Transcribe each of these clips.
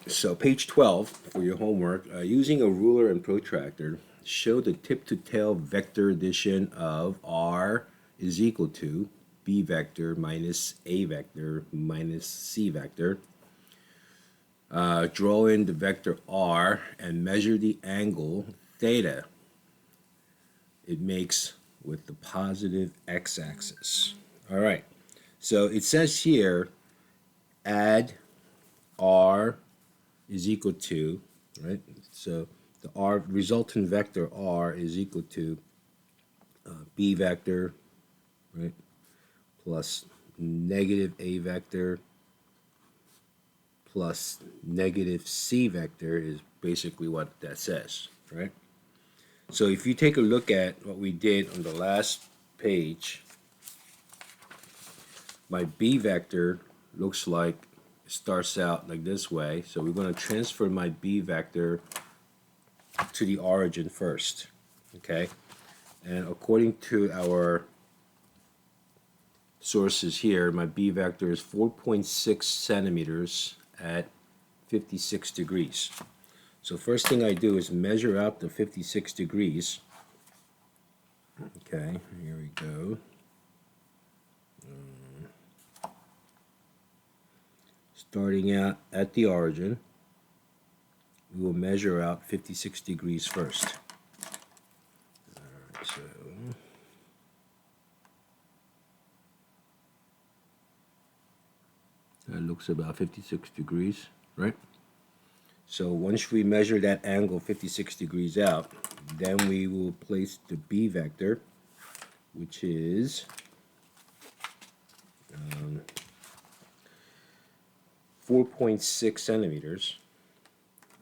So page 12 for your homework, using a ruler and protractor, show the tip-to-tail vector addition of r is equal to b vector minus a vector minus c vector. Draw in the vector r and measure the angle theta it makes with the positive x-axis. All right, so it says here add r is equal to, right? So the r resultant vector r is equal to b vector, right, plus negative a vector plus negative c vector is basically what that says, right? So if you take a look at what we did on the last page, my b vector looks like it starts out like this way. So we're going to transfer my b vector to the origin first, okay? And according to our sources here, my b vector is 4.6 centimeters at 56 degrees. So first thing I do is measure out the 56 degrees. Okay, here we go. Starting out at the origin, we will measure out 56 degrees first. Alright, so that looks about 56 degrees, right? So once we measure that angle 56 degrees out, then we will place the b vector, which is 4.6 centimeters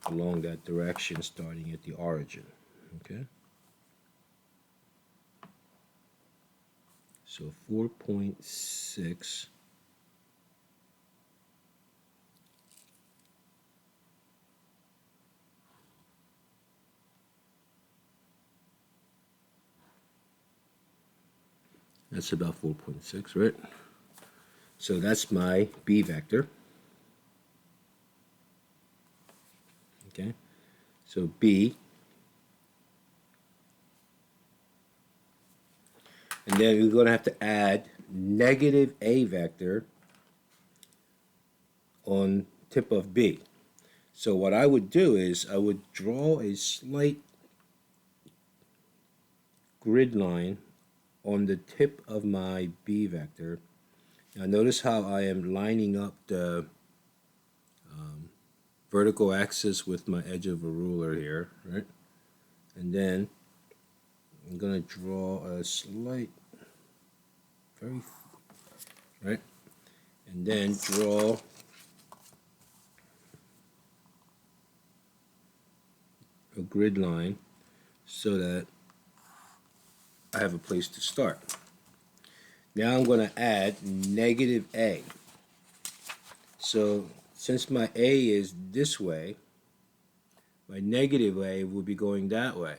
along that direction starting at the origin, okay? So 4.6 that's about 4.6, right? So that's my b vector. Okay, so b, and then we're going to have to add negative a vector on tip of b. So what I would do is I would draw a slight grid line on the tip of my b vector. Now notice how I am lining up the vertical axis with my edge of a ruler here, right? And then I'm going to draw a slight, right? And then draw a grid line so that I have a place to start. Now I'm going to add negative a. So since my a is this way, my negative a will be going that way.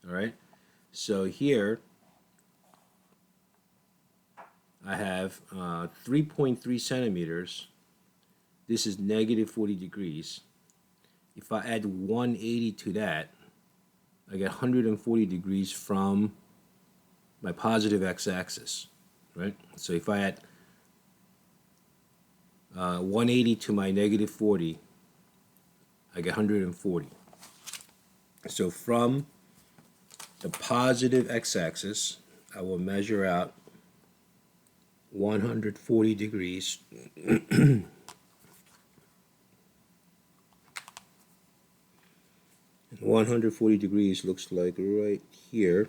All right? So here I have 3.3 centimeters. This is negative 40 degrees. If I add 180 to that, I get 140 degrees from my positive x-axis, right? So if I add 180 to my negative 40, I get 140. So from the positive x-axis, I will measure out 140 degrees. 140 degrees looks like right here,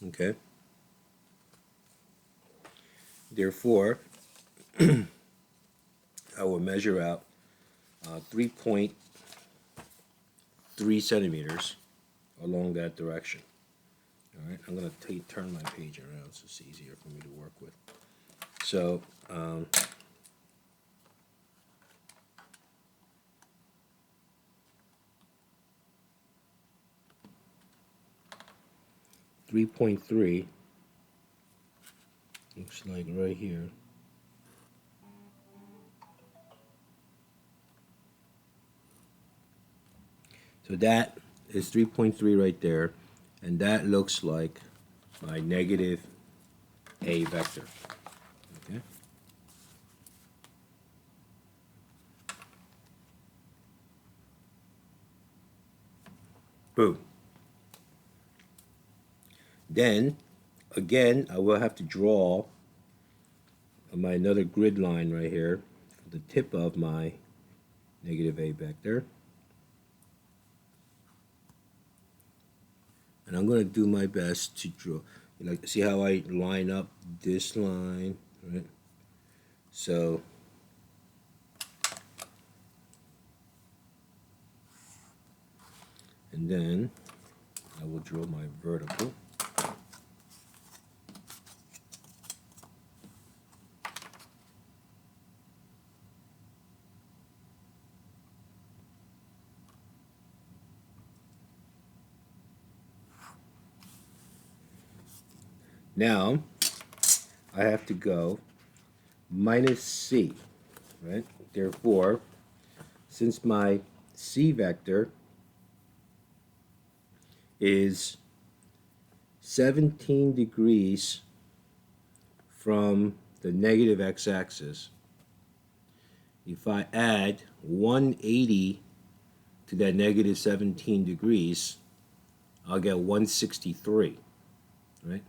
okay? Therefore, I will measure out 3.3 centimeters along that direction. All right, I'm going to turn my page around so it's easier for me to work with. So, 3.3 looks like right here. So that is 3.3 right there, and that looks like my negative a vector. Okay. Boom. Then, again, I will have to draw my another grid line right here for the tip of my negative a vector. And I'm going to do my best to draw. Like, see how I line up this line, right? So, and then I will draw my vertical. Now, I have to go minus c, right? Therefore, since my c vector is 17 degrees from the negative x-axis, if I add 180 to that negative 17 degrees, I'll get 163, right?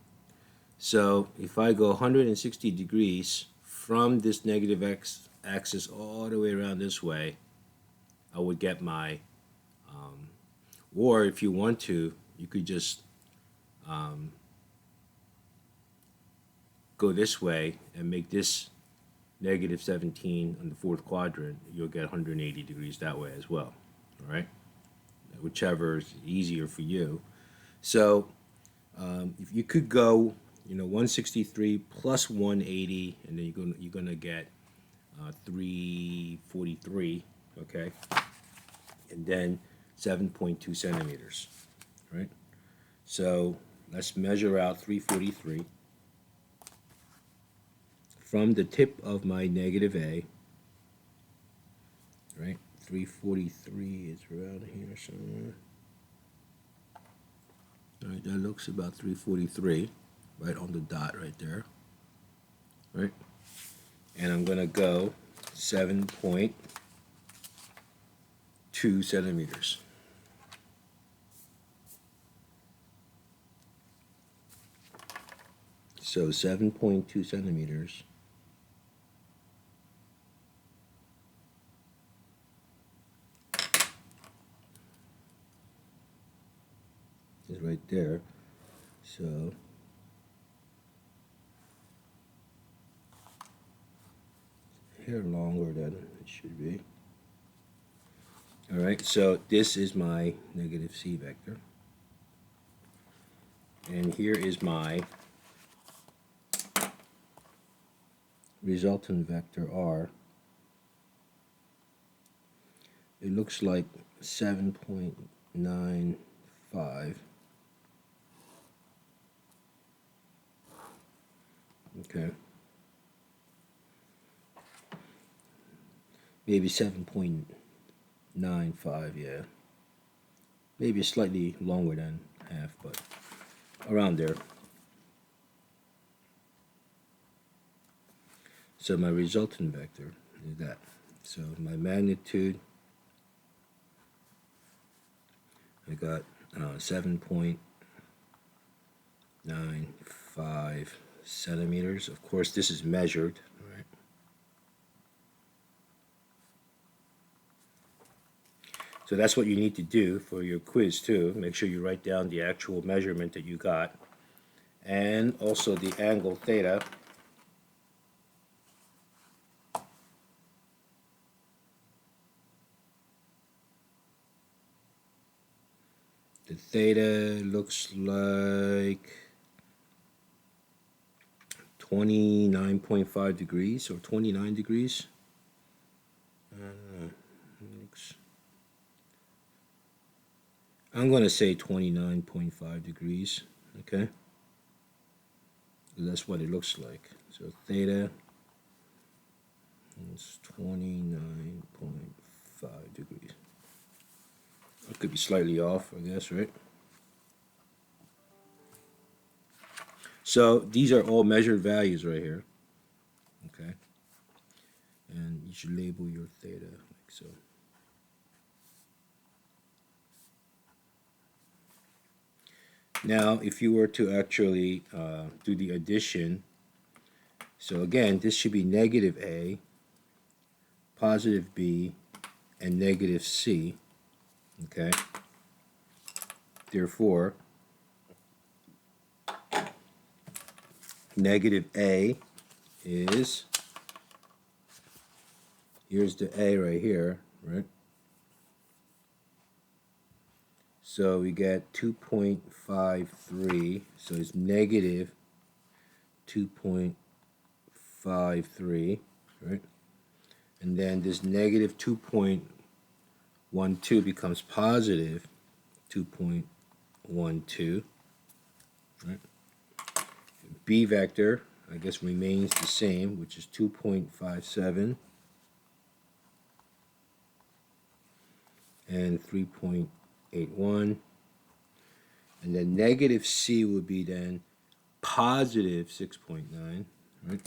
So if I go 160 degrees from this negative x-axis all the way around this way, I would get my, or if you want to, you could just go this way and make this negative 17 on the fourth quadrant. You'll get 180 degrees that way as well, all right? Whichever is easier for you. So if you could go, 163 plus 180, and then you're gonna get 343, okay? And then 7.2 centimeters, right? So let's measure out 343 from the tip of my negative a, right? 343 is around here somewhere. All right, that looks about 343, right on the dot right there, right? And I'm gonna go 7.2 centimeters. So 7.2 centimeters is right there. So here longer than it should be. All right, so this is my negative c vector. And here is my resultant vector r. It looks like 7.95. Okay. Maybe 7.95, yeah. Maybe slightly longer than half, but around there. So my resultant vector is that. So my magnitude, I got 7.95 centimeters. Of course, this is measured, right? So that's what you need to do for your quiz too. Make sure you write down the actual measurement that you got, and also the angle theta. The theta looks like 29.5 degrees or 29 degrees. I'm going to say 29.5 degrees, okay? That's what it looks like. So theta is 29.5 degrees. It could be slightly off, I guess, right? So these are all measured values right here, okay? And you should label your theta like so. Now, if you were to actually do the addition, so again, this should be negative A, positive B, and negative C, okay? Therefore, negative A is, here's the A right here, right? So we get 2.53, so it's negative 2.53, right? And then this negative 2.12 becomes positive 2.12, right? B vector, I guess, remains the same, which is 2.57 and 3.81. And then negative C would be then positive 6.9, right?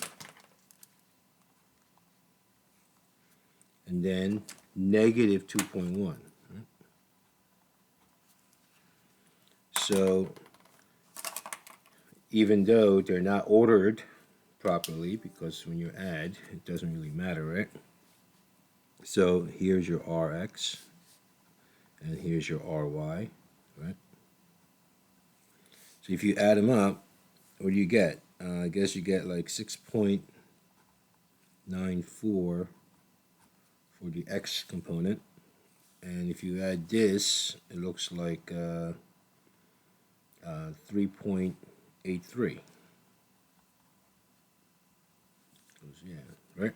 And then negative 2.1, right? So even though they're not ordered properly, because when you add, it doesn't really matter, right? So here's your Rx, and here's your Ry, right? So if you add them up, what do you get? I guess you get like 6.94 for the X component. And if you add this, it looks like 3.83. Yeah, right?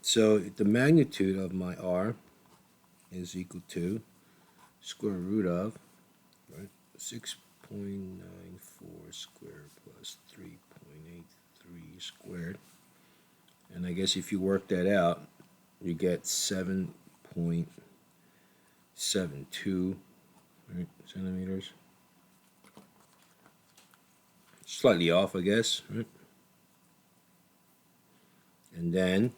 So the magnitude of my R is equal to square root of, right, 6.94 squared plus 3.83 squared. And I guess if you work that out, you get 7.72, right, centimeters. Slightly off, I guess, right? And then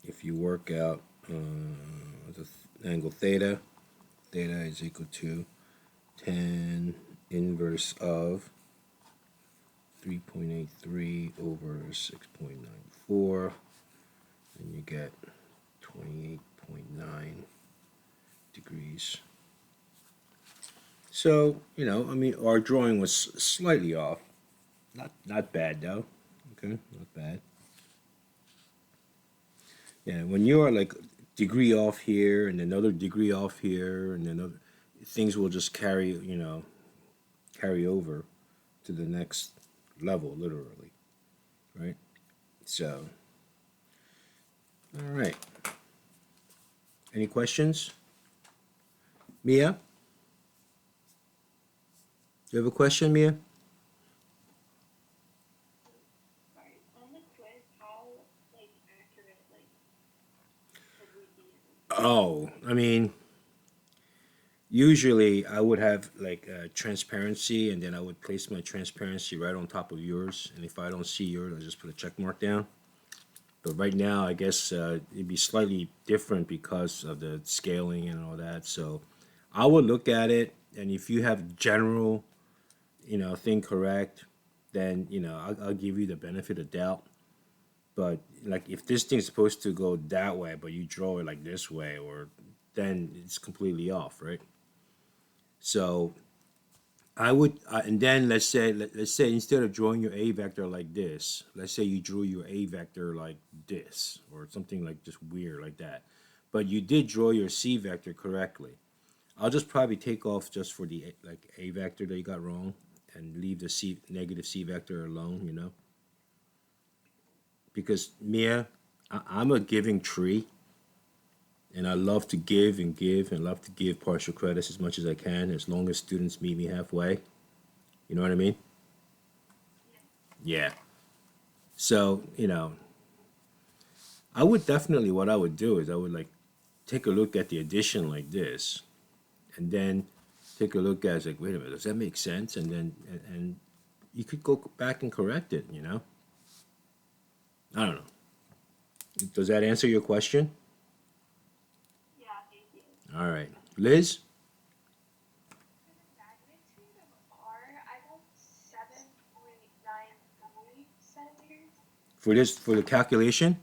if you work out the angle theta, theta is equal to 10 inverse of 3.83 over 6.94, and you get 28.9 degrees. So, you know, I mean, our drawing was slightly off. Not bad, though. Okay, not bad. Yeah, when you're like degree off here and another degree off here and another, things will just carry, you know, carry over to the next level, literally, right? So, all right. Any questions? Mia? Do you have a question, Mia? Oh, I mean, usually I would have like transparency, and then I would place my transparency right on top of yours. And if I don't see yours, I just put a check mark down. But right now, I guess it'd be slightly different because of the scaling and all that. So I would look at it, and if you have general, you know, thing correct, then you know I'll give you the benefit of doubt. But like if this thing's supposed to go that way, but you draw it like this way, or then it's completely off, right? So I would, and then let's say instead of drawing your A vector like this, let's say you drew your A vector like this, or something like just weird like that, but you did draw your C vector correctly. I'll just probably take off just for the like A vector that you got wrong, and leave the C negative C vector alone, you know, because Mia, I'm a giving tree, and I love to give and give and love to give partial credits as much as I can, as long as students meet me halfway. You know what I mean? Yeah. So, I would definitely, what I would do is I would like take a look at the addition like this, and then take a look at it's like, wait a minute, does that make sense? And then, and you could go back and correct it, I don't know. Does that answer your question? Yeah, thank you. All right. Liz, For the magnitude of R, I got 7.93 centimeters. for the calculation?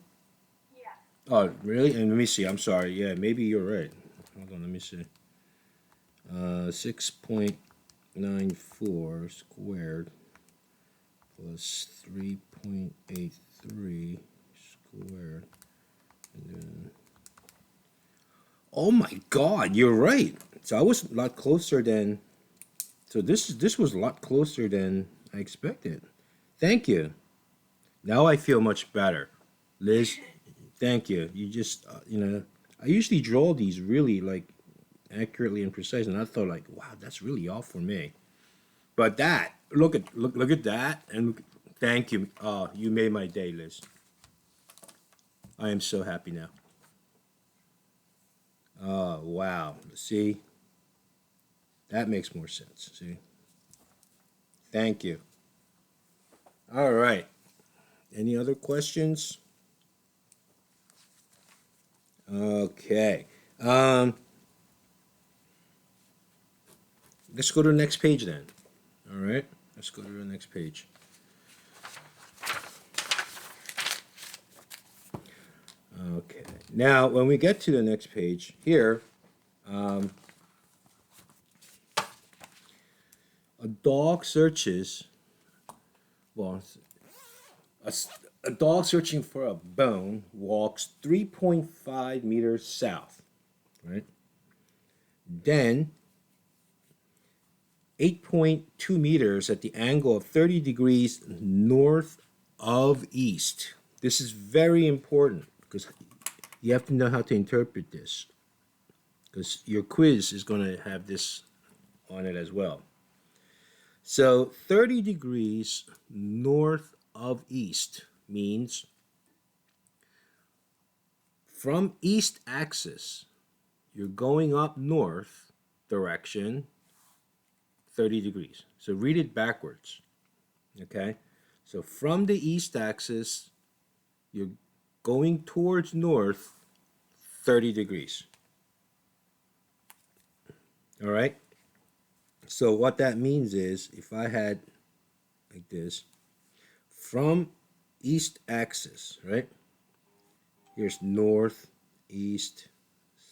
Yeah. Oh, really? And let me see. I'm sorry. Yeah, maybe you're right. Hold on, let me see. 6.94 squared plus 3.83 squared. And then, oh my God, you're right. So I was a lot closer than. So this was a lot closer than I expected. Thank you. Now I feel much better. Liz, thank you. You just, I usually draw these really like accurately and precise, and I thought like, wow, that's really off for me. But that, look at that, and thank you. Oh, you made my day, Liz. I am so happy now. Oh, wow. See, that makes more sense. See, thank you. All right. Any other questions? Okay. Um, let's go to the next page then. All right. Let's go to the next page. Okay. Now, when we get to the next page here, a dog searches, well, a, a dog searching for a bone walks 3.5 meters south, right? Then 8.2 meters at the angle of 30 degrees north of east. This is very important because you have to know how to interpret this because your quiz is going to have this on it as well. So 30 degrees north of east means from east axis, you're going up north direction 30 degrees. So read it backwards. Okay? So from the east axis, you're going towards north 30 degrees. All right? So what that means is if I had like this, from east axis, right? Here's north, east,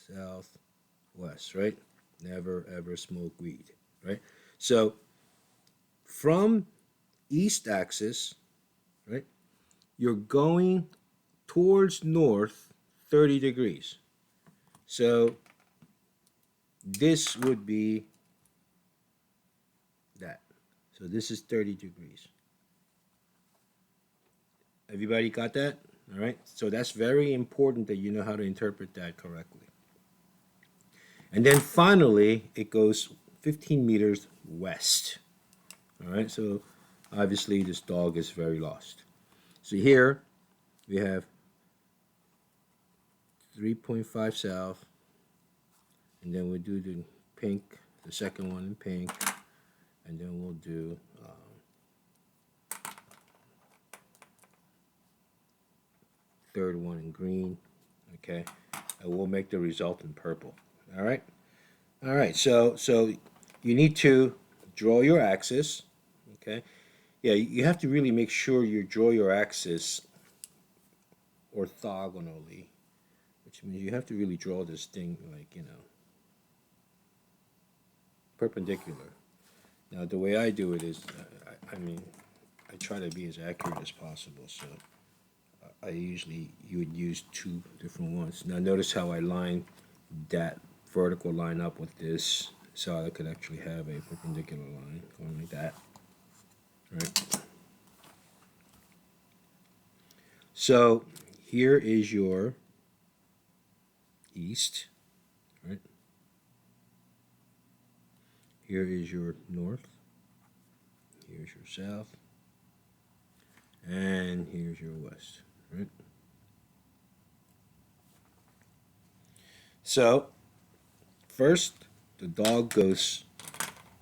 south, west, right? Never ever smoke weed, right? So from east axis, right? You're going towards north 30 degrees. So this would be that. So this is 30 degrees. Everybody got that? All right. So that's very important that you know how to interpret that correctly. And then finally, it goes 15 meters west. All right. So obviously, this dog is very lost. So here we have 3.5 south, and then we'll do the pink, the second one in pink, and then we'll do third one in green, okay, and we'll make the result in purple. All right, all right. So you need to draw your axis, okay. Yeah, you have to really make sure you draw your axis orthogonally, which means you have to really draw this thing like perpendicular. Now the way I do it is, I mean, I try to be as accurate as possible. So I usually you would use two different ones. Now notice how I line that vertical line up with this, so I could actually have a perpendicular line going like that, right? So here is your east, right? Here is your north. Here's your south, and here's your west, right? So first, the dog goes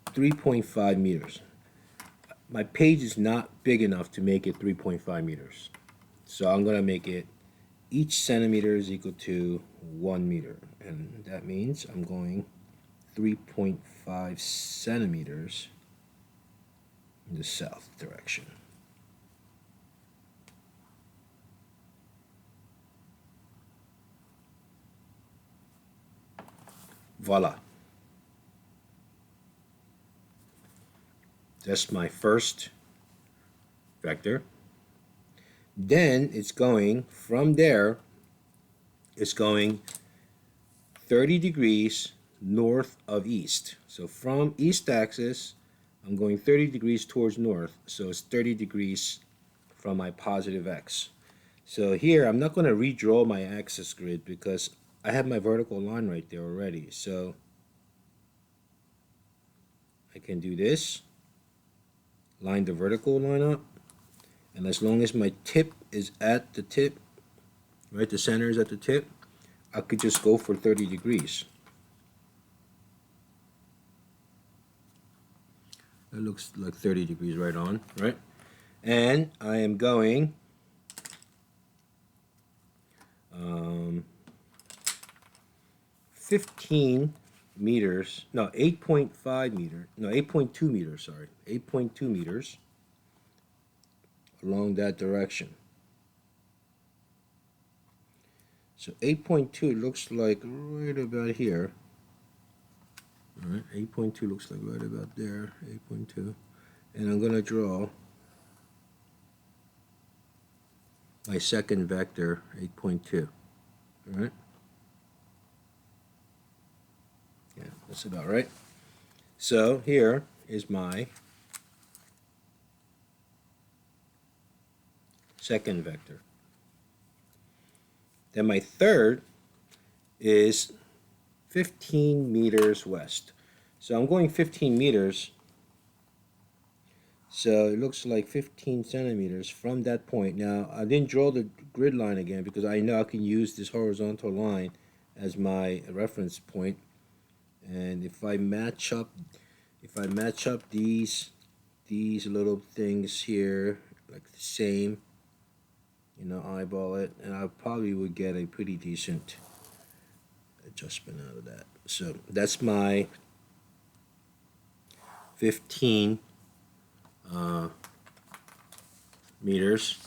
3.5 meters. My page is not big enough to make it 3.5 meters. So I'm going to make it each centimeter is equal to 1 meter. And that means I'm going 3.5 centimeters in the south direction. Voila. That's my first vector. Then it's going from there, it's going 30 degrees north of east. So from east axis, I'm going 30 degrees towards north. So it's 30 degrees from my positive x. So here, I'm not going to redraw my axis grid because I have my vertical line right there already. So I can do this, line the vertical line up, and as long as my tip is at the tip, right, the center is at the tip, I could just go for 30 degrees. That looks like 30 degrees right on, right? And I am going 15 meters, no, 8.5 meters, no, 8.2 meters, sorry, 8.2 meters along that direction. So 8.2 looks like right about here. All right, 8.2 looks like right about there, 8.2. And I'm going to draw my second vector, 8.2. All right? Yeah, that's about right. So here is my second vector. Then my third is 15 meters west. So I'm going 15 meters. So it looks like 15 centimeters from that point. Now, I didn't draw the grid line again because I know I can use this horizontal line as my reference point. And if I match up these little things here, like the same, eyeball it, and I probably would get a pretty decent adjustment out of that. So that's my 15 meters,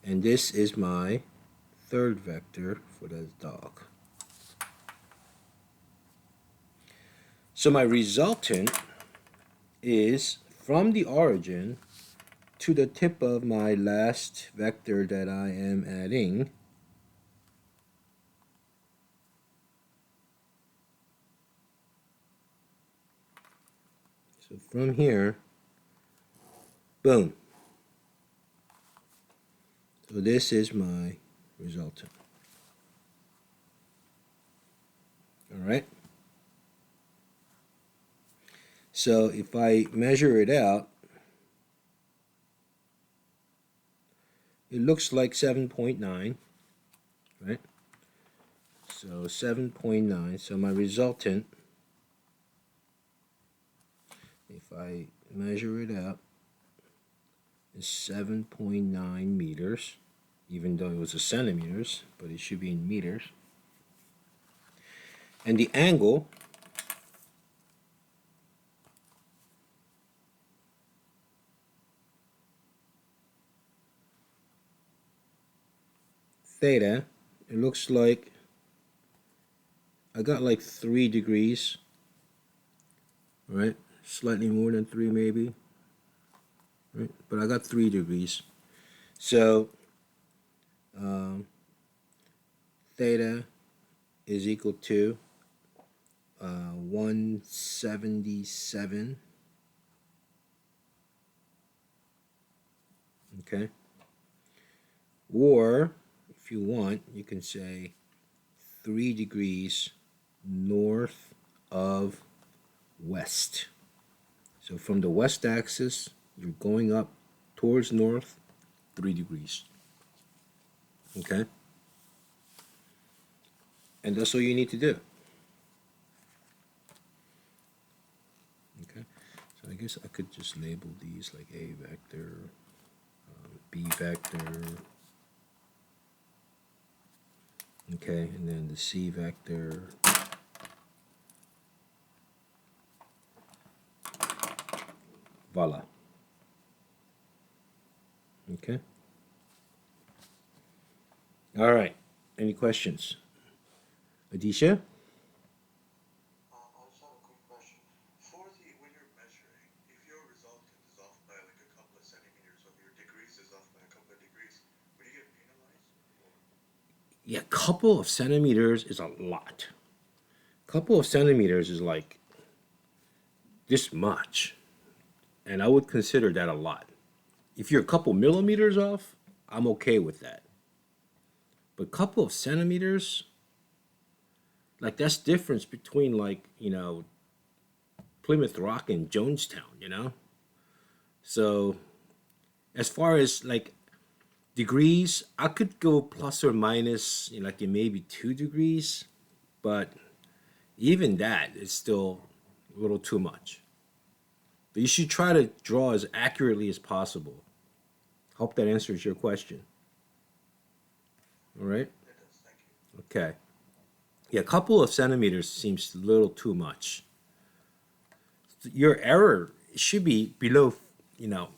and this is my third vector for the dog. So my resultant is from the origin to the tip of my last vector that I am adding. So from here, boom. So this is my resultant. All right. So if I measure it out, it looks like 7.9, right? So 7.9. So my resultant, if I measure it out, is 7.9 meters, even though it was a centimeters, but it should be in meters. And the angle theta, it looks like I got like 3 degrees, right? Slightly more than 3 maybe, right? But I got 3 degrees. So theta is equal to 177. Okay. Or if you want, you can say 3 degrees north of west. So from the west axis, you're going up towards north 3 degrees. Okay? And that's all you need to do. Okay? So I guess I could just label these like A vector, B vector, okay, and then the C vector, voila. Okay? All right. Any questions? Adisha? I just have a quick question. For the when you're measuring, if your resultant is off by like a couple of centimeters, or your degrees is off by a couple of degrees, would you get penalized? Or Yeah, couple of centimeters is a lot. Couple of centimeters is like this much. And I would consider that a lot. If you're a couple millimeters off, I'm okay with that. But couple of centimeters, like that's difference between like, Plymouth Rock and Jonestown. So as far as like degrees, I could go plus or minus, like in maybe 2 degrees, but even that is still a little too much. But you should try to draw as accurately as possible. Hope that answers your question. All right? it does, thank you. Okay. Yeah, a couple of centimeters seems a little too much. Your error should be below, you know,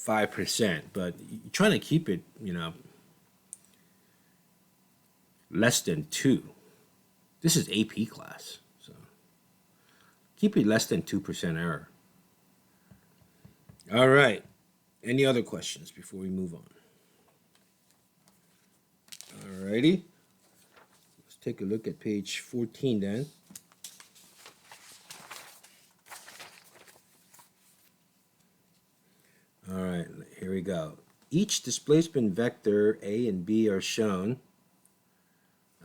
5%, but you're trying to keep it, less than 2. This is AP class, so keep it less than 2% error. All right. Any other questions before we move on? All righty. Let's take a look at page 14 then. All right, here we go. Each displacement vector A and B are shown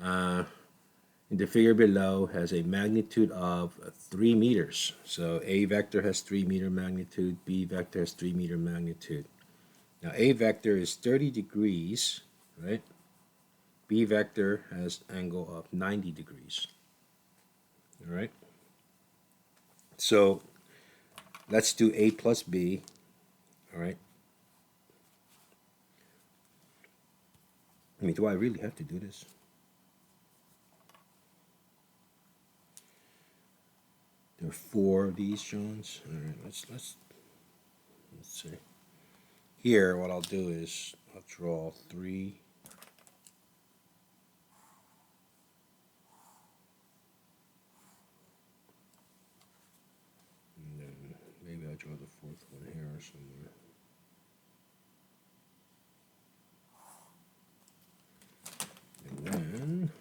in the figure below has a magnitude of 3 meters. So A vector has 3-meter magnitude, B vector has 3-meter magnitude. Now A vector is 30 degrees, right? B vector has angle of 90 degrees. All right? So let's do A plus B, all right? I mean, do I really have to do this? There are 4 of these Johns. All right, let's see. Here, what I'll do is I'll draw 3. And then maybe I'll draw the 4th one here or somewhere. And then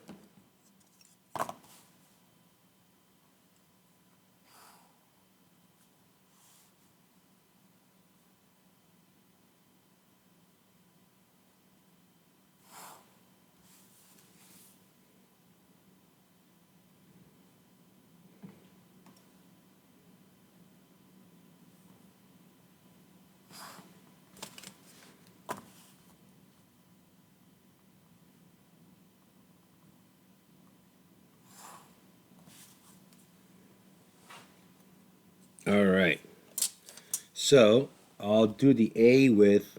all right. So I'll do the A with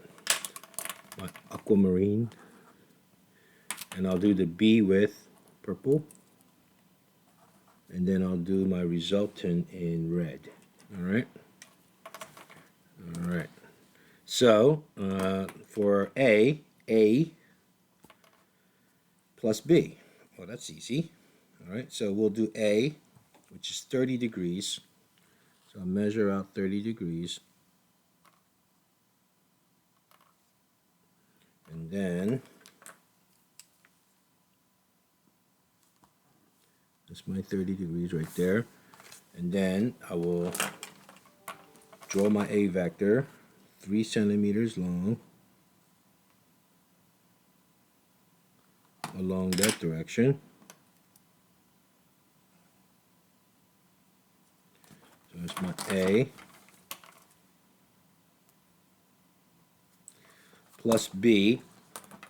my aquamarine, and I'll do the B with purple, and then I'll do my resultant in red. All right. All right. So for A plus B. Well, that's easy. All right. So we'll do A, which is 30 degrees. So I'll measure out 30 degrees. And then that's my 30 degrees right there. And then I will draw my A vector, 3 centimeters long, along that direction. So that's my A plus B.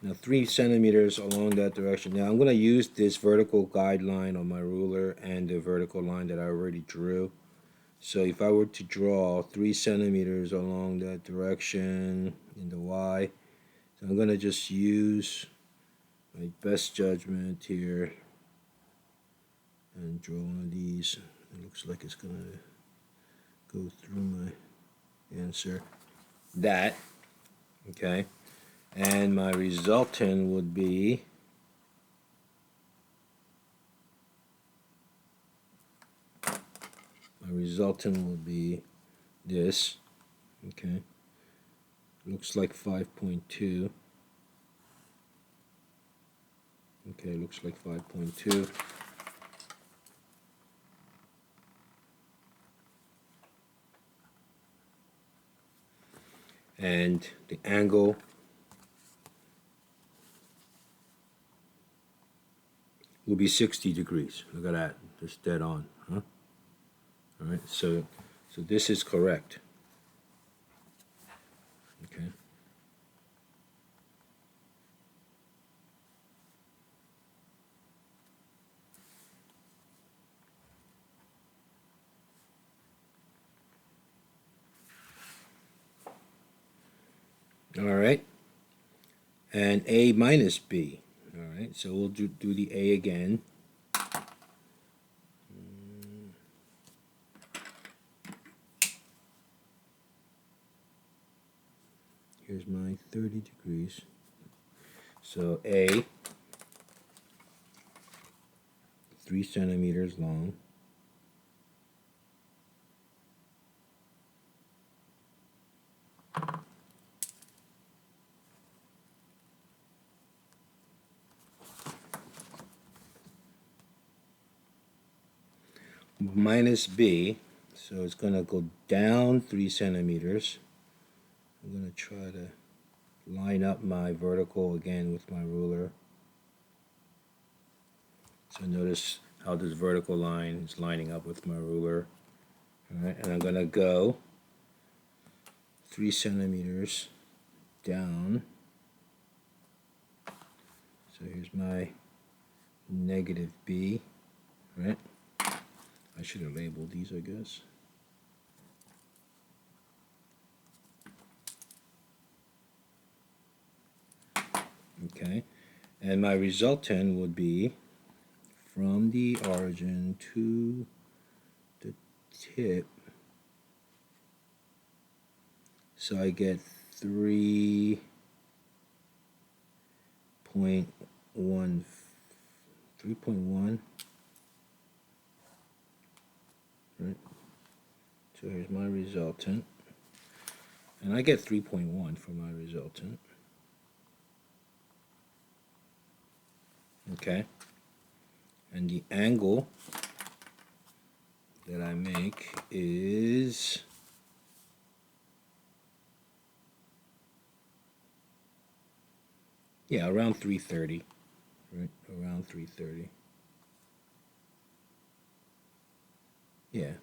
Now 3 centimeters along that direction. Now I'm going to use this vertical guideline on my ruler and the vertical line that I already drew. So if I were to draw 3 centimeters along that direction in the Y, so I'm going to just use my best judgment here and draw one of these. It looks like it's going to go through my answer. That, okay? And my resultant would be this, okay? Looks like 5.2. Okay, looks like 5.2. And the angle will be 60 degrees. Look at that, just dead on, huh? All right, so this is correct. Okay. All right. And A minus B. All right, so we'll do the A again. Here's my 30 degrees. So A, 3 centimeters long. Minus B, so it's going to go down 3 centimeters. I'm going to try to line up my vertical again with my ruler. So notice how this vertical line is lining up with my ruler. All right, and I'm going to go 3 centimeters down. So here's my negative B, right? I should have labeled these, I guess. Okay, and my resultant would be from the origin to the tip. So I get 3.1, 3.1, right? So here's my resultant. And I get 3.1 for my resultant. Okay. And the angle that I make is around 330, right? Around 330. Yeah.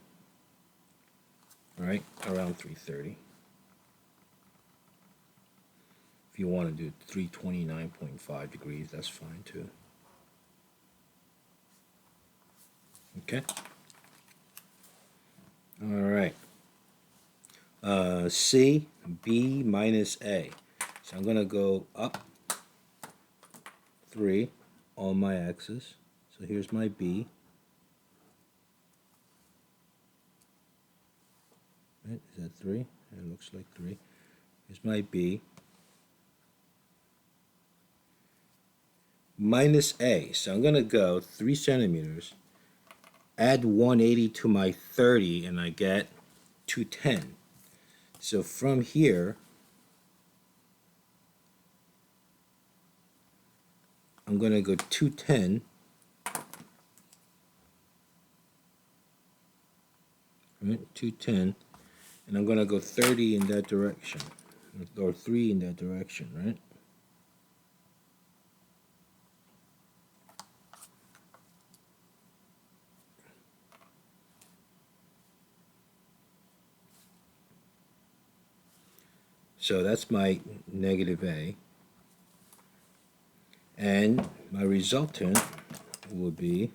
Right? Around 330. If you want to do 329.5 degrees, that's fine too. Okay. All right. C, B minus A. So I'm going to go up 3 on my axis. So here's my B. Right? Is that 3? It looks like 3. Here's my B. Minus A. So I'm going to go 3 centimeters, add 180 to my 30, and I get 210. So from here, I'm going to go 210, right? 210, and I'm going to go 30 in that direction, or 3 in that direction, right? So that's my negative A. And my resultant will be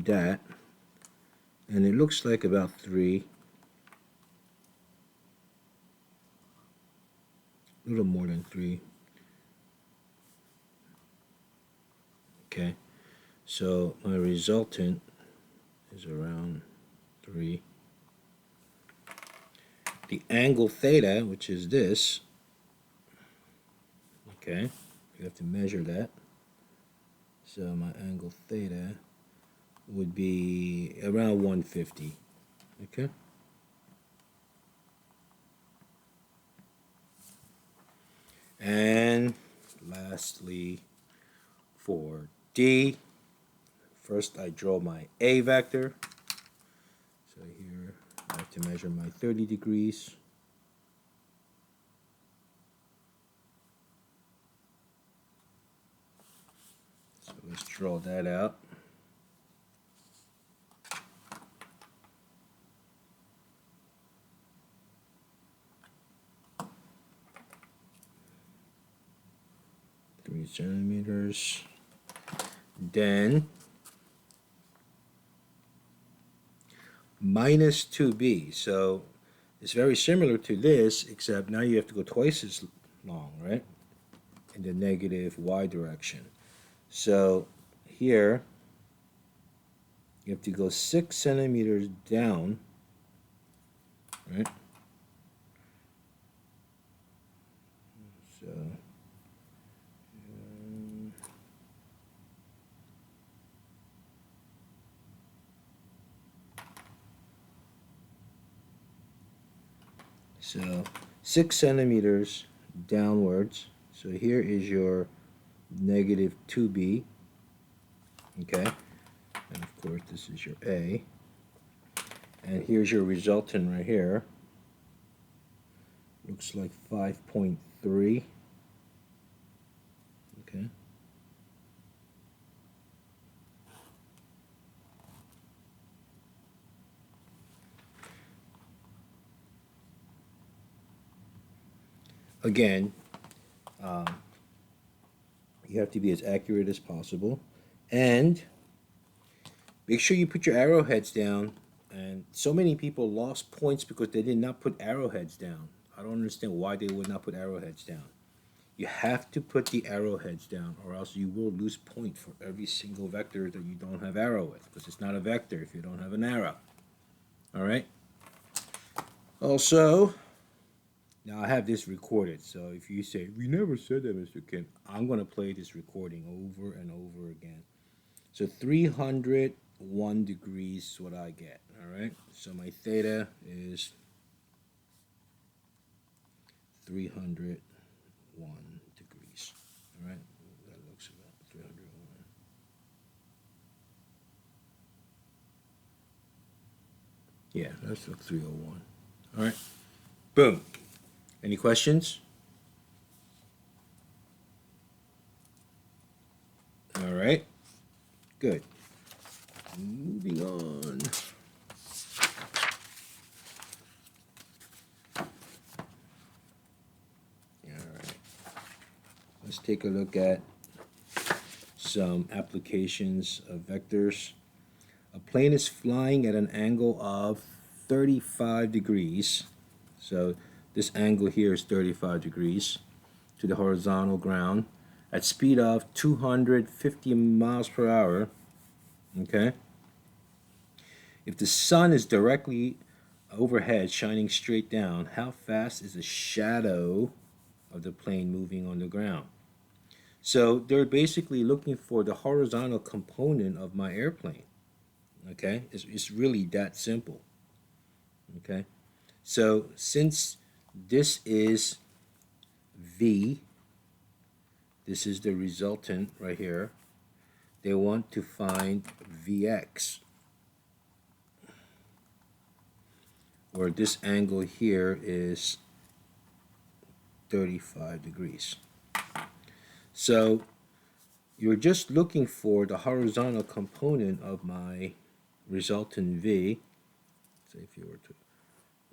that, and it looks like about 3, a little more than 3. Okay, so my resultant is around 3. The angle theta, which is this, okay, you have to measure that. So my angle theta would be around 150, okay? And lastly, for D, first I draw my A vector. So here I have to measure my 30 degrees. So let's draw that out. $3 centimeters. Then minus 2b. So it's very similar to this, except now you have to go twice as long, right? In the negative y direction. So here you have to go 6 centimeters down, right? So So 6 centimeters downwards. So here is your negative 2b, okay? And of course this is your A. And here's your resultant right here. Looks like 5.3, okay? Again, you have to be as accurate as possible, and make sure you put your arrowheads down. And so many people lost points because they did not put arrowheads down. I don't understand why they would not put arrowheads down. You have to put the arrowheads down, or else you will lose point for every single vector that you don't have arrow with, because it's not a vector if you don't have an arrow. All right? Also, now I have this recorded, so if you say, "We never said that, Mr. Kim," I'm going to play this recording over and over again. So 301 degrees is what I get, all right? So my theta is 301 degrees, all right? That looks about 301. Yeah, that's like 301. All right, boom. Any questions? All right, good. Moving on. All right, let's take a look at some applications of vectors. A plane is flying at an angle of 35 degrees. So this angle here is 35 degrees to the horizontal ground at speed of 250 miles per hour. Okay? If the sun is directly overhead shining straight down, how fast is the shadow of the plane moving on the ground? So they're basically looking for the horizontal component of my airplane. Okay? It's really that simple. Okay? So since this is V, this is the resultant right here, they want to find Vx, where this angle here is 35 degrees. So you're just looking for the horizontal component of my resultant V. So if you were to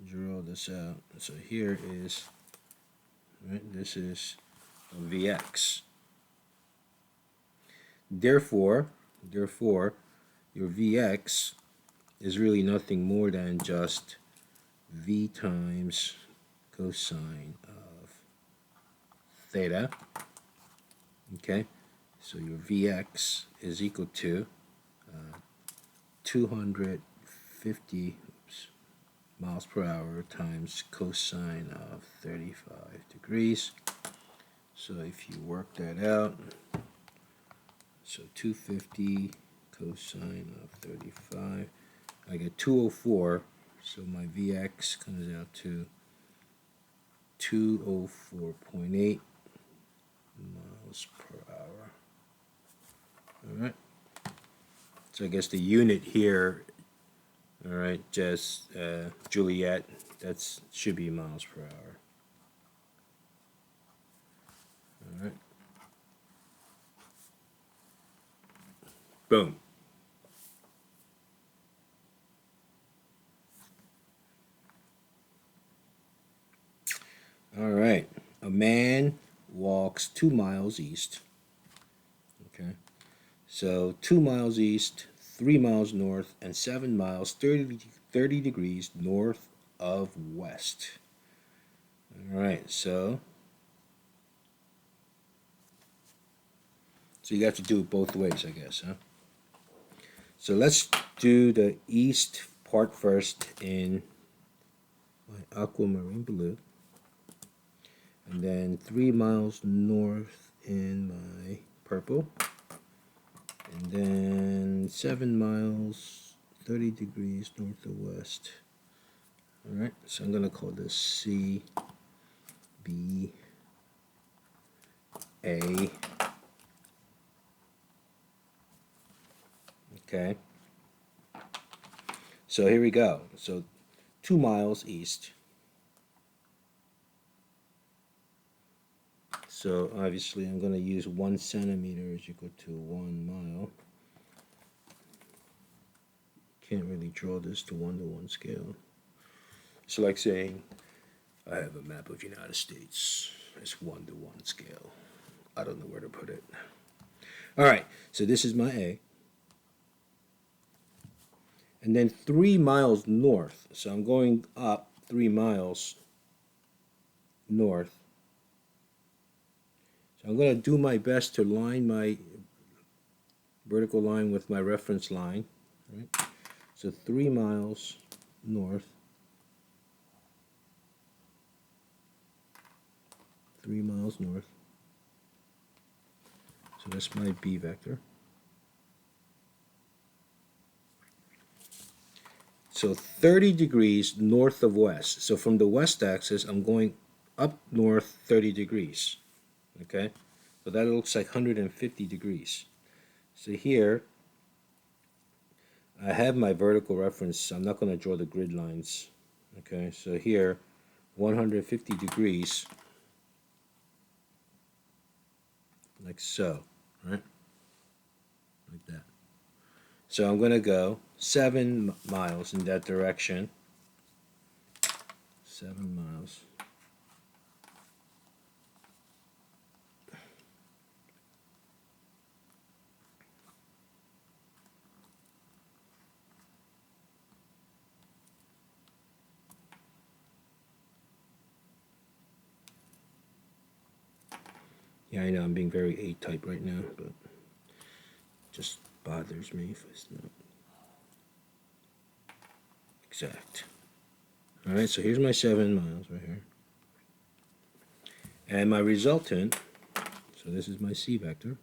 draw this out, so here is, right, this is Vx. Therefore, your Vx is really nothing more than just V times cosine of theta. Okay, so your Vx is equal to 250 miles per hour times cosine of 35 degrees. So if you work that out, so 250 cosine of 35, I get 204. So my Vx comes out to 204.8 miles per hour. All right. So I guess the unit here, all right, just Juliet, that's should be miles per hour. All right. Boom. All right. A man walks 2 miles east. Okay. So 2 miles east, 3 miles north, and 7 miles, 30 degrees north of west. All right. So you have to do it both ways, I guess, huh? So let's do the east part first in my aquamarine blue. And then 3 miles north in my purple. And then 7 miles, 30 degrees north of west. All right, so I'm going to call this C, B, A. Okay. So here we go. So 2 miles east. So obviously I'm going to use 1 centimeter is equal to 1 mile. Can't really draw this to 1-to-1 scale. It's like saying I have a map of the United States. It's 1-to-1 scale. I don't know where to put it. All right, so this is my A. And then 3 miles north. So I'm going up 3 miles north. So I'm going to do my best to line my vertical line with my reference line. Right? So 3 miles north. 3 miles north. So that's my B vector. So 30 degrees north of west. So from the west axis, I'm going up north 30 degrees. Okay? So that looks like 150 degrees. So here, I have my vertical reference. I'm not going to draw the grid lines. Okay? So here, 150 degrees, like so. Right? Like that. So I'm going to go 7 miles in that direction. 7 miles. Yeah, I know I'm being very A-type right now, but just bothers me if it's not exact. All right, so here's my 7 miles right here. And my resultant, so this is my C vector.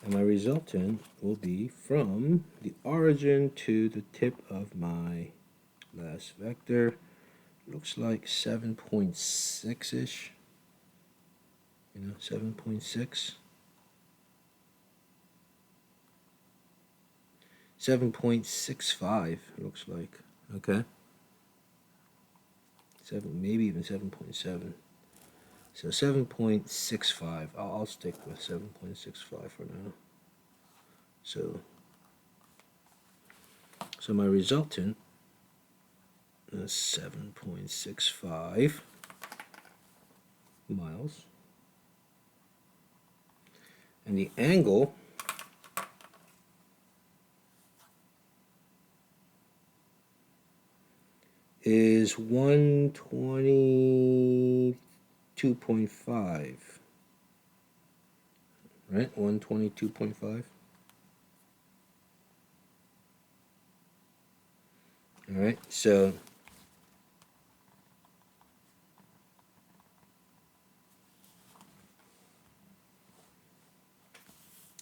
And my resultant will be from the origin to the tip of my last vector. Looks like 7.6-ish. 7.6. 7.65 looks like. Okay. 7, maybe even 7.7. So 7.65. I'll stick with 7.65 for now. So my resultant is 7.65 miles. And the angle is 122.5. Right? 122.5. All right. So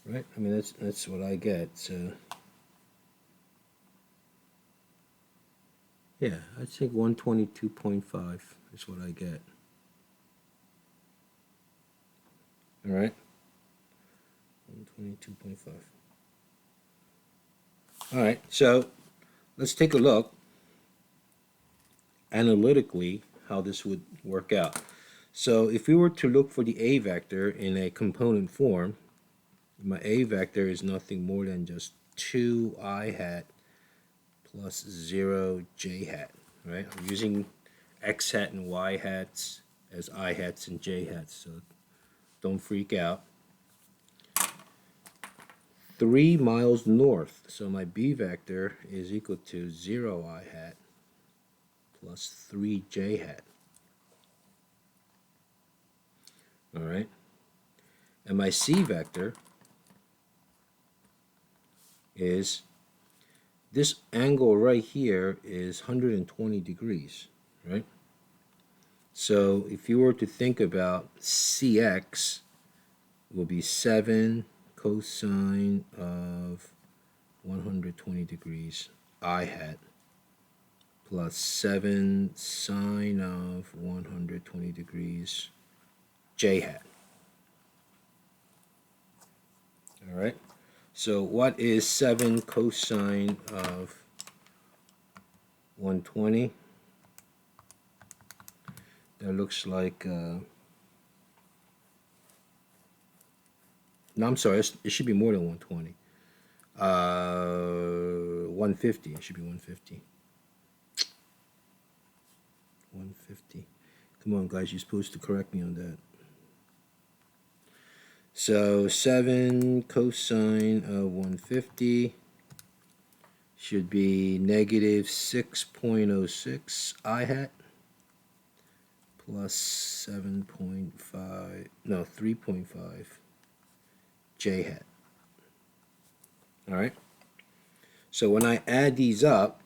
right? I mean that's what I get. So yeah, I think 122.5 is what I get. All right, 122.5. All right, so let's take a look analytically how this would work out. So if we were to look for the A vector in a component form, my A vector is nothing more than just 2I hat plus 0 J hat, right? I'm using X hat and Y hats as I hats and J hats, so don't freak out. 3 miles north, so my B vector is equal to 0 I hat plus 3 J hat. All right, and my C vector is this angle right here is 120 degrees, right? So if you were to think about CX, it will be 7 cosine of 120 degrees I hat plus 7 sine of 120 degrees J hat. All right. So what is 7 cosine of 120? That looks like, no, I'm sorry, it should be more than 120. 150, it should be 150. 150. Come on, guys, you're supposed to correct me on that. So 7 cosine of 150 should be negative 6.06 I hat plus 7.5, no, 3.5 J hat. All right. So when I add these up,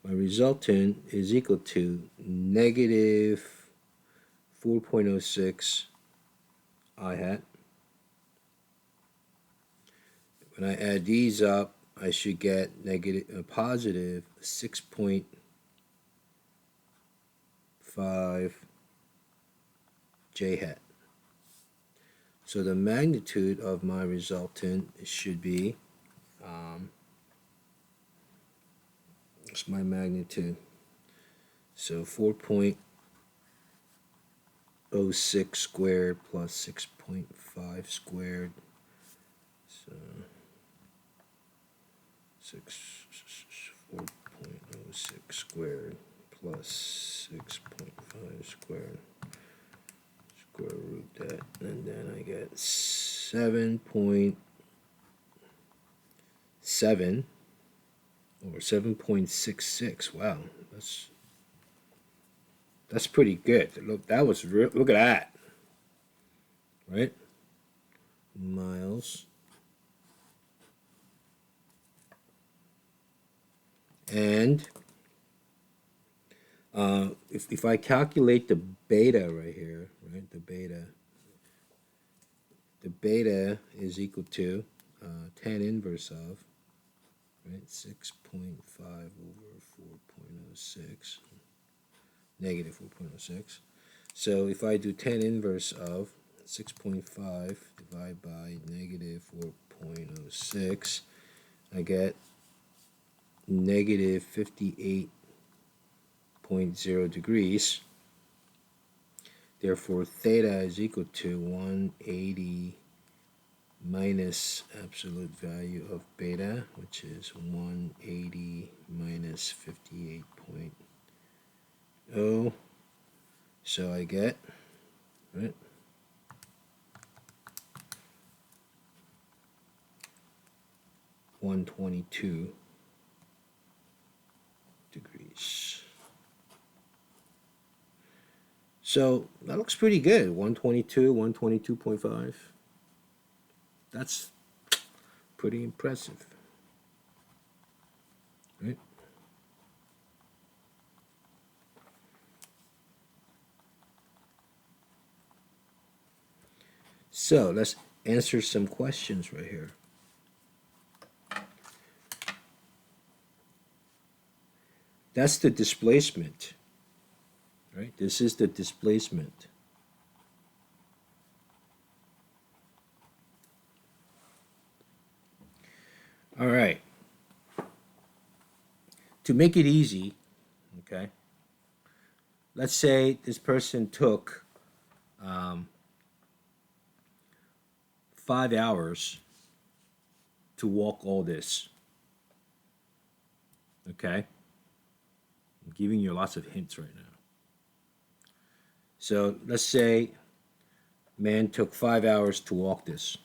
my resultant is equal to negative 4.06 I hat. When I add these up, I should get a positive 6.5 J hat. So the magnitude of my resultant should be, what's my magnitude? So 4.06 squared plus 6.5 squared. So 4.06 squared plus 6.5 squared. Square root that, and then I get 7.7 or 7.66. Wow, that's pretty good. Look, that was real. Look at that, right? Miles. And if I calculate the beta right here, right, the beta is equal to tan inverse of, right, 6.5 over 4.06, negative 4.06. So if I do tan inverse of 6.5 divided by negative 4.06, I get negative 58.5 0.0 degrees. Therefore, theta is equal to 180 minus absolute value of beta, which is 180 minus 58.0. So I get, right, 122 degrees. So that looks pretty good. 122, 122.5. That's pretty impressive, right? So let's answer some questions right here. That's the displacement, right? This is the displacement. All right. To make it easy, okay, let's say this person took 5 hours to walk all this, okay? I'm giving you lots of hints right now. So let's say man took 5 hours to walk this.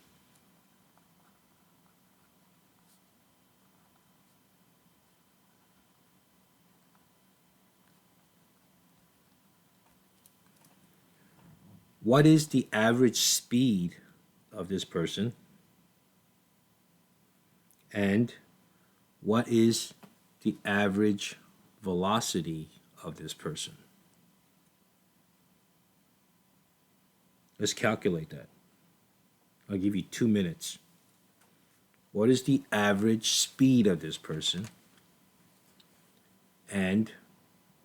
What is the average speed of this person? And what is the average velocity of this person? Let's calculate that. I'll give you 2 minutes. What is the average speed of this person? And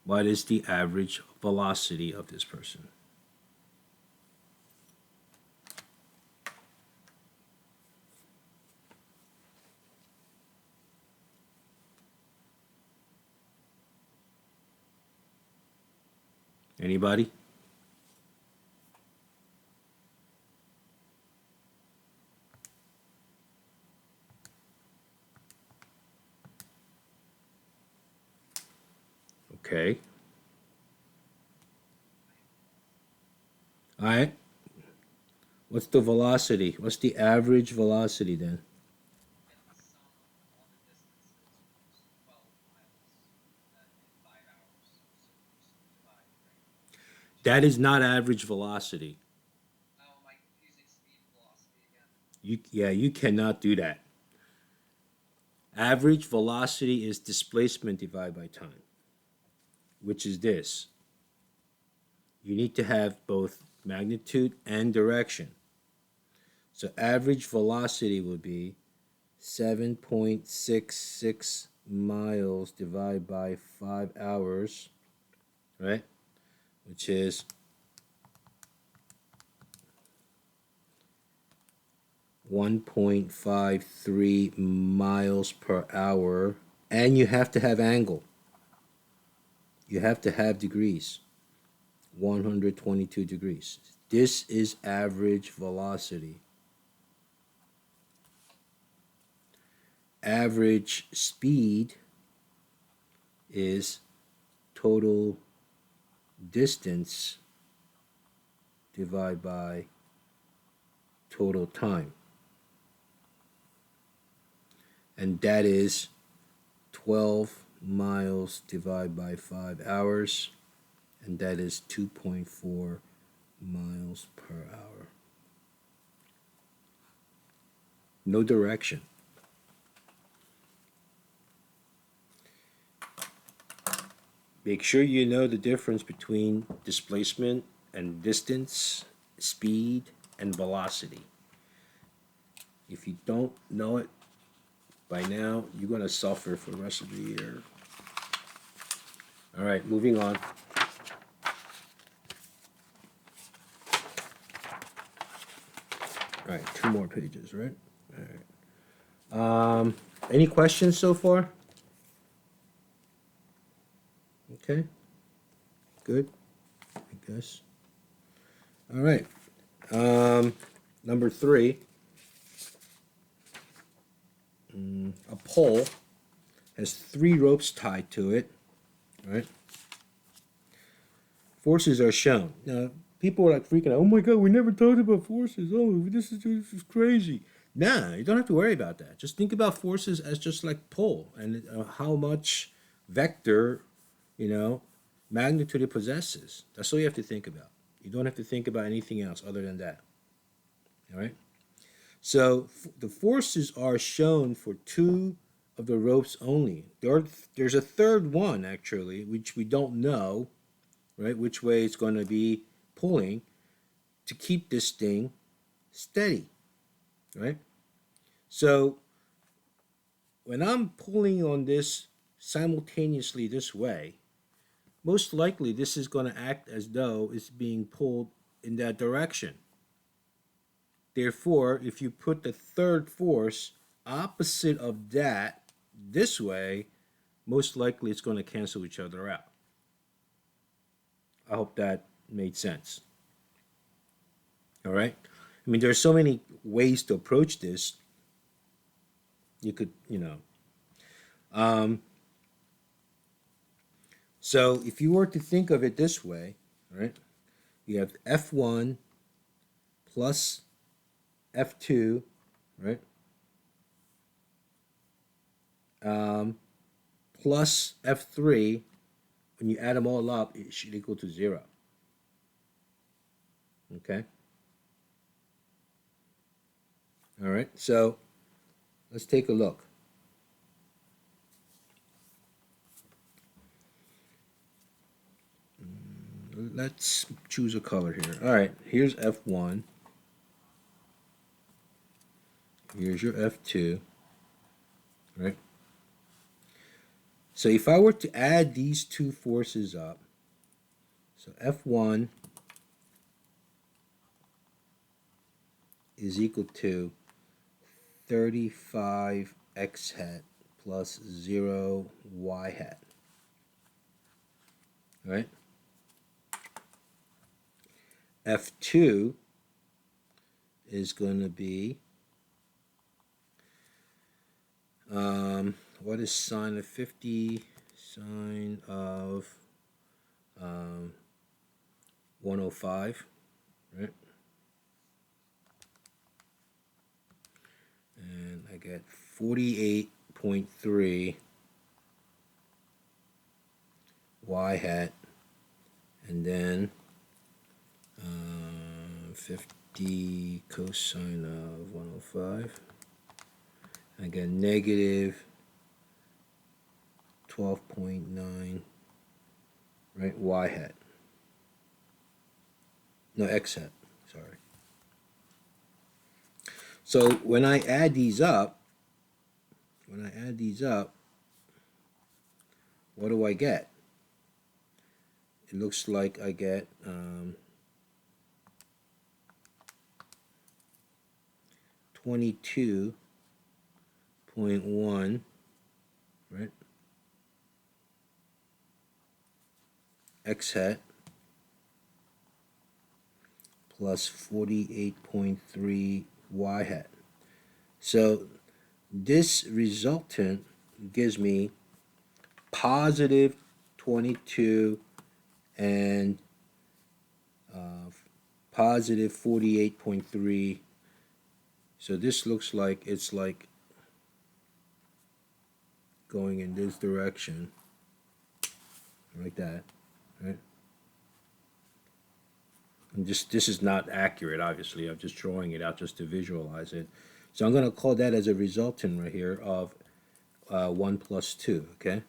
what is the average velocity of this person? Anybody? Okay. All right. What's the velocity? What's the average velocity then? That is not average velocity. You cannot do that. Average velocity is displacement divided by time, which is this. You need to have both magnitude and direction. So average velocity would be 7.66 miles divided by 5 hours, right? Which is 1.53 miles per hour. And you have to have angle. You have to have degrees. 122 degrees. This is average velocity. Average speed is total distance divided by total time. And that is 12 miles divided by 5 hours, and that is 2.4 miles per hour. No direction. Make sure you know the difference between displacement and distance, speed, and velocity. If you don't know it by now, you're going to suffer for the rest of the year. All right, moving on. All right, 2 more pages, right? All right. Any questions so far? Okay. Good, I guess. All right. Number three, a pole has three ropes tied to it, right? Forces are shown. Now, people are like freaking out. Oh my God, we never talked about forces. Oh, this is crazy. Nah, you don't have to worry about that. Just think about forces as just like pole and how much vector, you know, magnitude it possesses. That's all you have to think about. You don't have to think about anything else other than that. All right. So the forces are shown for two of the ropes only. There's a third one actually, which we don't know, right? Which way it's going to be pulling to keep this thing steady, right? So when I'm pulling on this simultaneously this way, most likely this is going to act as though it's being pulled in that direction. Therefore, if you put the third force opposite of that this way, most likely it's going to cancel each other out. I hope that made sense. All right. I mean, there's so many ways to approach this. You could, you know. Um, so if you were to think of it this way, all right, you have F1 plus F2, right, um, plus F3. When you add them all up, it should equal to 0. Okay. All right. So let's take a look. Let's choose a color here. All right. Here's F1. Here's your F2. Right. So if I were to add these two forces up, so F1 is equal to 35x hat plus 0 y hat. Right? F2 is going to be, what is sine of 50? Sine of 105, right? And I get 48.3 y hat, and then 50 cosine of 105. I get negative 12.9, right, y hat. No, x hat, sorry. So when I add these up, what do I get? It looks like I get 22.1, right, x hat plus 48.3 y hat. So this resultant gives me positive 22 and positive 48.3. So this looks like it's like going in this direction, like that, right? And this is not accurate, obviously. I'm just drawing it out just to visualize it. So I'm going to call that as a resultant right here of 1 plus 2, okay?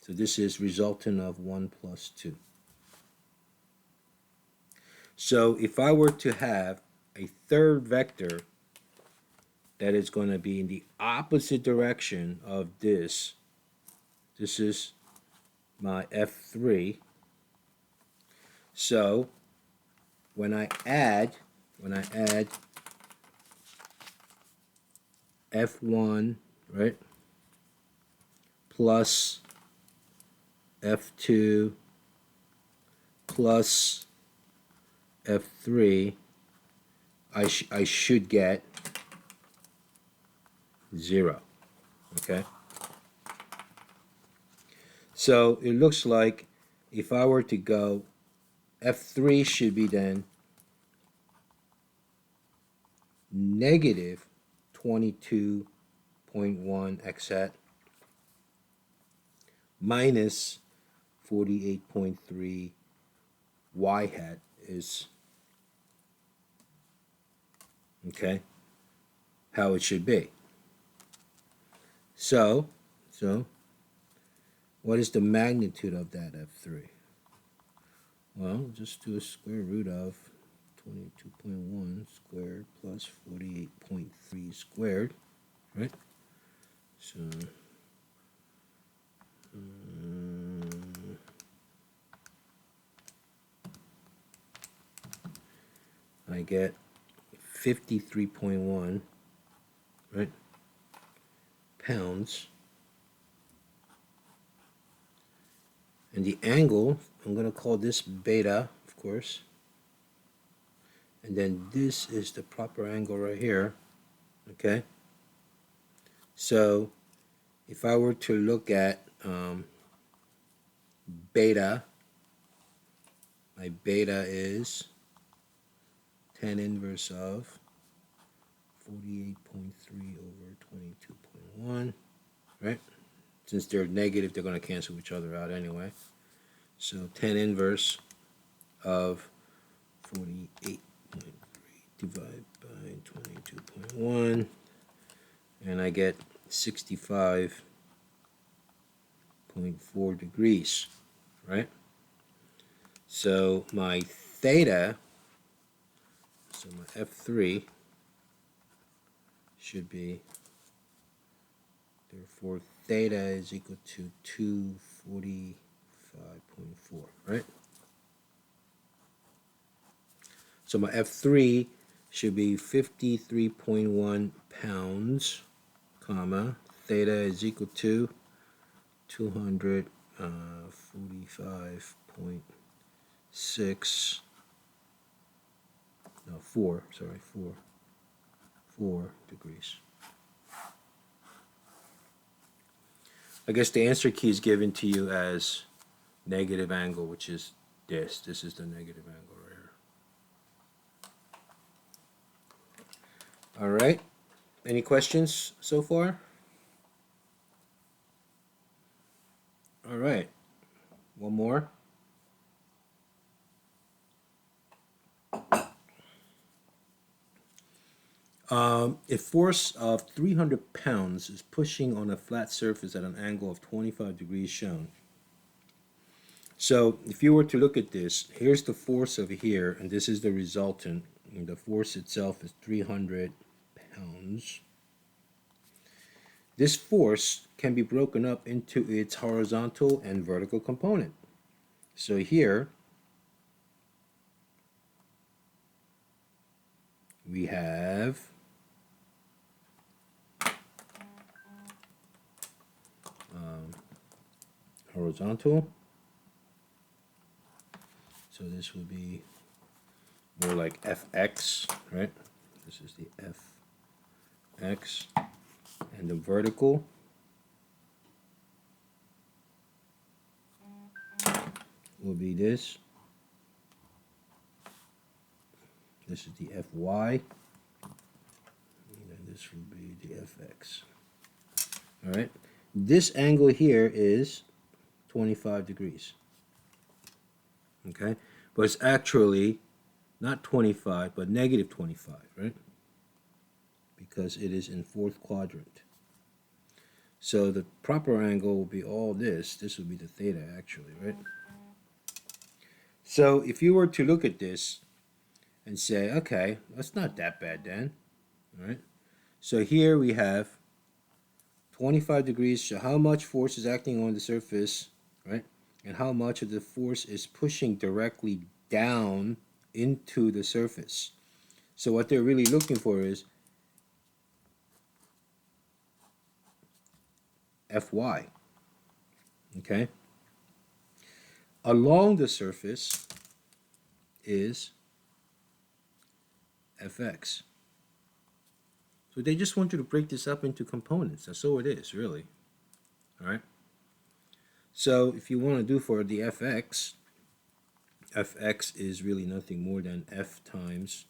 So this is resultant of 1 plus 2. So if I were to have a third vector that is going to be in the opposite direction of this is my F3. So when I add F1, right, plus F2 plus F3, I should get 0. Okay? So it looks like if I were to go, F3 should be then negative 22.1 x hat minus 48.3 y hat is, okay, how it should be. So what is the magnitude of that F3? Well, just do a square root of 22.1 squared plus 48.3 squared, right? So I get 53.1, right, pounds. And the angle, I'm going to call this beta, of course. And then this is the proper angle right here, okay? So if I were to look at beta, my beta is tan inverse of 48.3 over 22.1, right? Since they're negative, they're going to cancel each other out anyway. So tan inverse of 48.3 divided by 22.1, and I get 65.4 degrees, right? So my theta, so my F3 should be, therefore theta is equal to 245.4, right? So my F3 should be 53.1 pounds, comma, theta is equal to 245.6, no, 4, sorry, 4 degrees. I guess the answer key is given to you as negative angle, which is this. This is the negative angle right here. All right. Any questions so far? All right. One more. A force of 300 pounds is pushing on a flat surface at an angle of 25 degrees shown. So if you were to look at this, here's the force over here, and this is the resultant. And the force itself is 300 pounds. This force can be broken up into its horizontal and vertical component. So here we have horizontal. So this will be more like Fx, right? This is the Fx. And the vertical will be this. This is the Fy. And then this will be the Fx. All right. This angle here is 25 degrees. Okay. But it's actually not 25, but negative 25, right? Because it is in fourth quadrant. So the proper angle will be all this. This would be the theta, actually, right? So if you were to look at this and say, okay, that's not that bad then, all right? So here we have 25 degrees. So how much force is acting on the surface, right? And how much of the force is pushing directly down into the surface. So what they're really looking for is Fy, okay? along the surface is fx. So they just want you to break this up into components. That's all it is, really. All right. So if you want to do for the fx, fx is really nothing more than f times,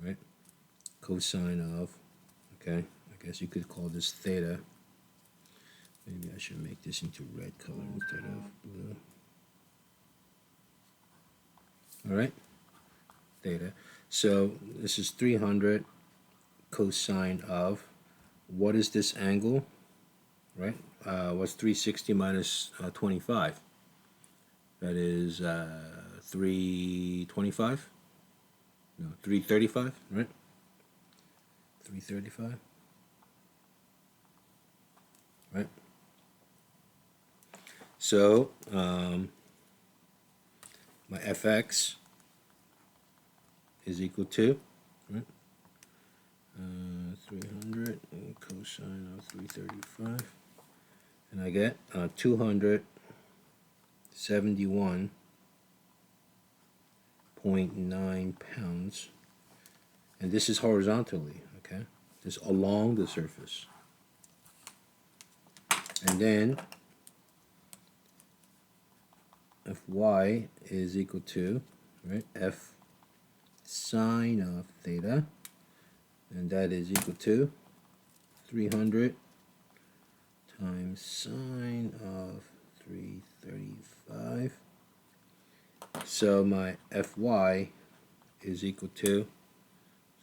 right, cosine of, okay, I guess you could call this theta. Maybe I should make this into red color instead of blue. All right, theta. So this is 300 cosine of, what is this angle, right? What's 360 minus 25? That is 325? No, 335, right? 335, right? So my fx is equal to, right, 300 and cosine of 335, and I get 271.9 pounds, and this is horizontally, okay? This along the surface. And then Fy is equal to, right, F sine of theta, and that is equal to 300 times sine of 335. So my Fy is equal to,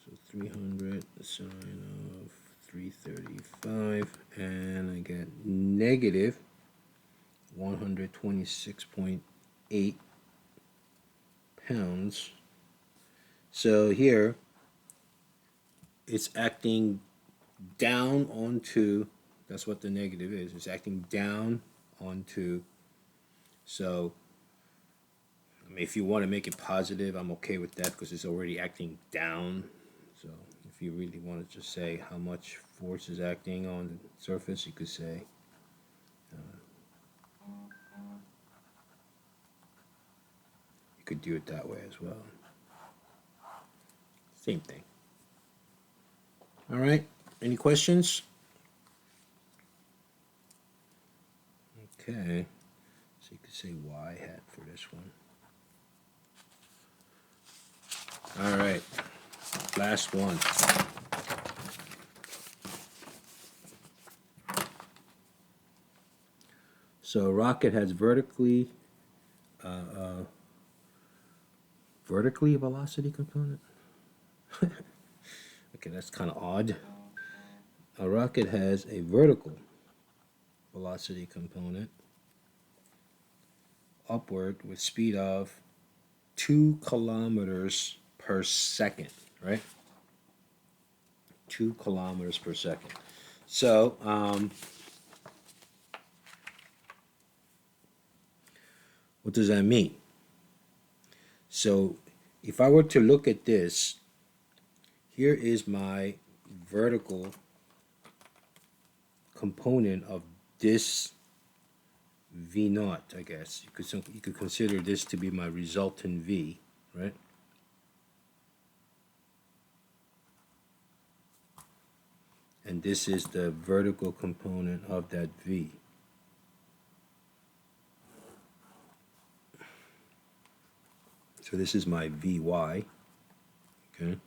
so 300 sine of 335, and I get negative 126.8 pounds. So here it's acting down onto, that's what the negative is, it's acting down onto, so I mean, if you want to make it positive, I'm okay with that because it's already acting down. So if you really want to just say how much force is acting on the surface, you could say you could do it that way as well. Same thing. All right. Any questions? Okay. So you could say y hat for this one. All right. Last one. So a rocket has vertically velocity component. Okay, that's kind of odd. A rocket has a vertical velocity component upward with speed of 2 kilometers per second, right? 2 kilometers per second. So what does that mean? So if I were to look at this, here is my vertical component of this V naught, I guess. You could consider this to be my resultant V, right? And this is the vertical component of that V. So this is my Vy, okay?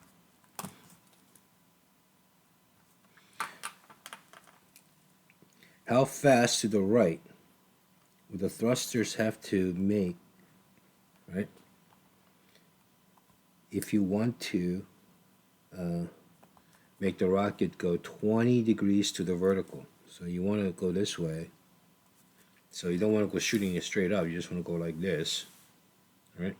How fast to the right would the thrusters have to make, right, if you want to make the rocket go 20 degrees to the vertical? So you want to go this way. So you don't want to go shooting it straight up. You just want to go like this, right?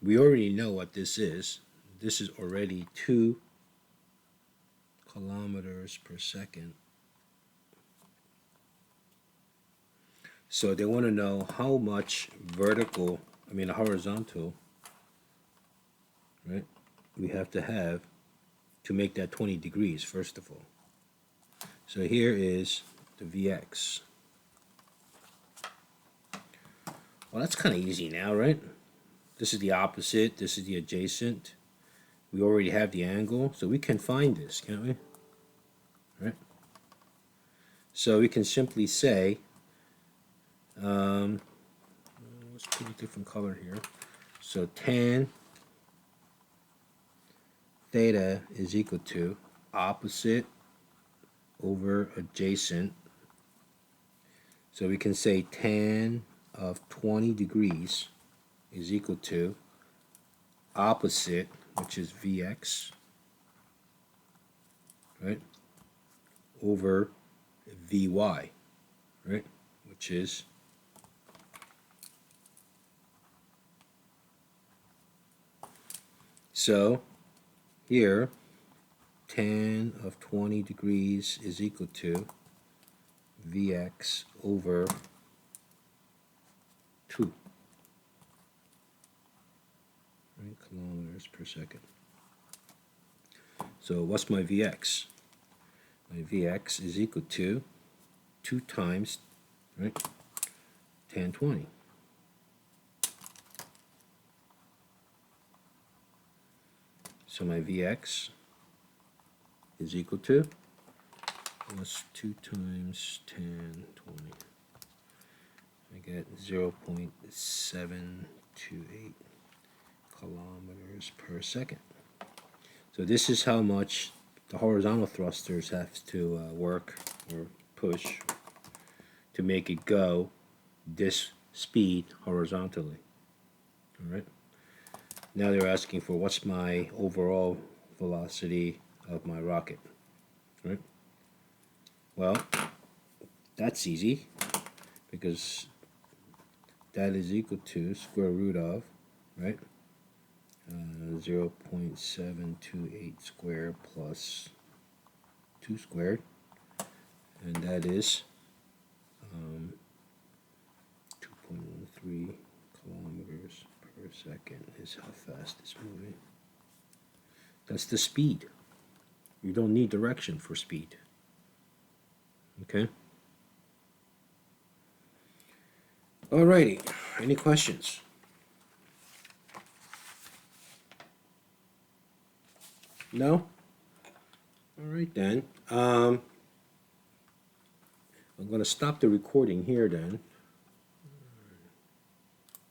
We already know what this is. This is already 2 kilometers per second. So they want to know how much horizontal, right, we have to make that 20 degrees, first of all. So here is the Vx. Well, that's kind of easy now, right? This is the opposite, this is the adjacent. We already have the angle, so we can find this, can't we? Right? So we can simply say, let's put a different color here. So tan theta is equal to opposite over adjacent. So we can say tan of 20 degrees is equal to opposite, which is Vx, right, over Vy, right, which is so here tan of 20 degrees is equal to Vx over 2, right, kilometers per second. So what's my Vx? My Vx is equal to 2 times, right, tan 20. So my Vx is equal to, what's 2 times tan 20? I get 0.728 kilometers per second. So this is how much the horizontal thrusters have to work or push to make it go this speed horizontally. All right. Now they're asking for what's my overall velocity of my rocket. Right. Well, that's easy because that is equal to square root of, right, 0.728 squared plus 2 squared, and that is 2.13 kilometers per second is how fast it's moving. That's the speed. You don't need direction for speed. Okay? Alrighty, any questions? No? Alright then. I'm going to stop the recording here then.